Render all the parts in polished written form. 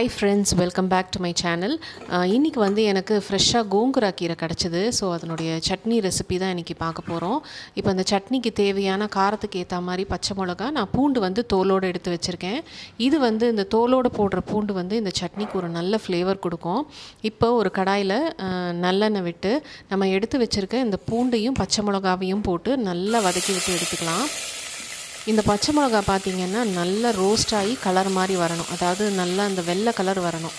Hi friends, welcome back to my channel. இன்றைக்கி வந்து எனக்கு ஃப்ரெஷ்ஷாக கோங்குரா கீரை கிடச்சிது. ஸோ அதனுடைய சட்னி ரெசிபி தான் இன்றைக்கி பார்க்க போகிறோம். இப்போ அந்த சட்னிக்கு தேவையான காரத்துக்கு ஏற்ற மாதிரி பச்சை மிளகா, நான் பூண்டு வந்து தோலோடு எடுத்து வச்சுருக்கேன். இது வந்து இந்த தோலோடு போடுற பூண்டு வந்து இந்த சட்னிக்கு ஒரு நல்ல ஃப்ளேவர் கொடுக்கும். இப்போ ஒரு கடாயில் நல்லெண்ணெய் விட்டு நம்ம எடுத்து வச்சுருக்க இந்த பூண்டையும் பச்சை மிளகாவையும் போட்டு நல்லா வதக்கி விட்டு எடுத்துக்கலாம். இந்த பச்சை மிளகா பார்த்திங்கன்னா நல்லா ரோஸ்ட் ஆகி கலர் மாதிரி வரணும், அதாவது நல்லா அந்த வெள்ளை கலர் வரணும்.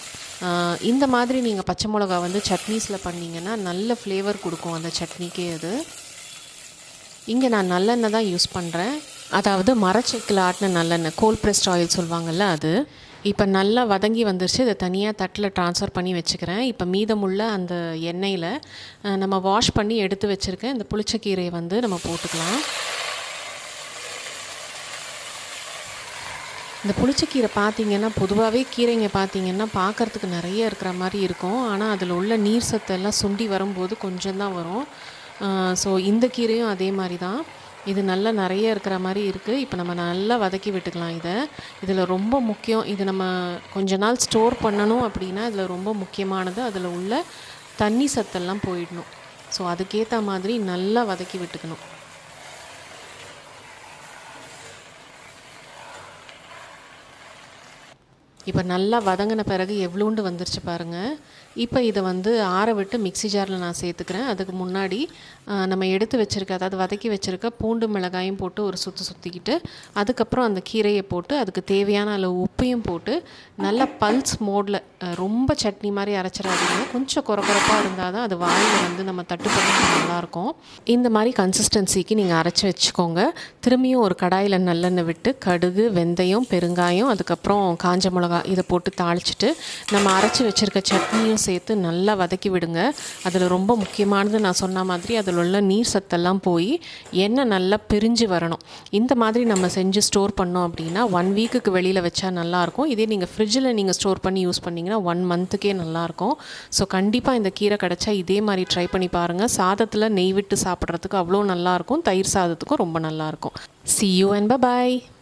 இந்த மாதிரி நீங்கள் பச்சை மிளகா வந்து சட்னிஸில் பண்ணிங்கன்னா நல்ல ஃப்ளேவர் கொடுக்கும் அந்த சட்னிக்கே. அது இங்கே நான் நல்லெண்ணெய் தான் யூஸ் பண்ணுறேன், அதாவது மரச்செக்கில் ஆட்டின நல்லெண்ணெய், கோல்ட் ப்ரெஸ்ட் ஆயில் சொல்லுவாங்கள்ல அது. இப்போ நல்லா வதங்கி வந்துருச்சு. இதை தனியாக தட்டில் ட்ரான்ஸ்ஃபர் பண்ணி வச்சுக்கிறேன். இப்போ மீதமுள்ள அந்த எண்ணெயில் நம்ம வாஷ் பண்ணி எடுத்து வச்சுருக்கேன் இந்த புளிச்சக்கீரையை வந்து நம்ம போட்டுக்கலாம். இந்த புளிச்சக்கீரை பார்த்திங்கன்னா பொதுவாகவே கீரைங்க பார்த்திங்கன்னா பார்க்குறதுக்கு நிறைய இருக்கிற மாதிரி இருக்கும், ஆனால் அதில் உள்ள நீர் சத்தெல்லாம் சுண்டி வரும்போது கொஞ்சம் தான் வரும். ஸோ இந்த கீரையும் அதே மாதிரி தான், இது நல்லா நிறைய இருக்கிற மாதிரி இருக்குது. இப்போ நம்ம நல்லா வதக்கி விட்டுக்கலாம். இதில் ரொம்ப முக்கியம், இது நம்ம கொஞ்ச நாள் ஸ்டோர் பண்ணணும் அப்படின்னா இதில் ரொம்ப முக்கியமானது அதில் உள்ள தண்ணி சத்தெல்லாம் போயிடணும். ஸோ அதுக்கேற்ற மாதிரி நல்லா வதக்கி விட்டுக்கணும். இப்போ நல்லா வதங்கின பிறகு எவ்வளோண்டு வந்துருச்சு பாருங்கள். இப்போ இதை வந்து ஆற விட்டு மிக்ஸி ஜாரில் நான் சேர்த்துக்கிறேன். அதுக்கு முன்னாடி நம்ம எடுத்து வச்சுருக்க, அதாவது வதக்கி வச்சுருக்க பூண்டு மிளகாயும் போட்டு ஒரு சுற்றிக்கிட்டு அதுக்கப்புறம் அந்த கீரையை போட்டு அதுக்கு தேவையான அளவு உப்பையும் போட்டு நல்லா பல்ஸ் மோடில், ரொம்ப சட்னி மாதிரி அரைச்சிடாதீங்க, கொஞ்சம் குறப்பாக இருந்தால் தான் அது வாயில் வந்து நம்ம தட்டு பண்ணி நல்லாயிருக்கும். இந்த மாதிரி கன்சிஸ்டன்சிக்கு நீங்கள் அரைச்சி வச்சுக்கோங்க. திரும்பியும் ஒரு கடாயில் நல்லெண்ணெய் விட்டு கடுகு, வெந்தயம், பெருங்காயம், அதுக்கப்புறம் காஞ்ச மிளகா இதை போட்டு தாளிச்சிட்டு நம்ம அரைச்சி வச்சுருக்க சட்னியும் சேர்த்து நல்லா வதக்கி விடுங்க. அதில் ரொம்ப முக்கியமானது நான் சொன்ன மாதிரி அதில் உள்ள நீர் சத்தெல்லாம் போய் எண்ணெய் நல்லா பிரிஞ்சு வரணும். இந்த மாதிரி நம்ம செஞ்சு ஸ்டோர் பண்ணோம் அப்படின்னா 1 வீக்குக்கு வெளியில் வச்சா நல்லாயிருக்கும். இதே நீங்கள் ஃப்ரிட்ஜில் நீங்கள் ஸ்டோர் பண்ணி யூஸ் பண்ணிங்கன்னா 1 மந்த்துக்கே நல்லாயிருக்கும். ஸோ கண்டிப்பாக இந்த கீரை கிடச்சா இதே மாதிரி ட்ரை பண்ணி பாருங்கள். சாதத்தில் நெய் விட்டு சாப்பிட்றதுக்கு அவ்வளோ நல்லாயிருக்கும், தயிர் சாதத்துக்கும் ரொம்ப நல்லாயிருக்கும். See you and bye-bye.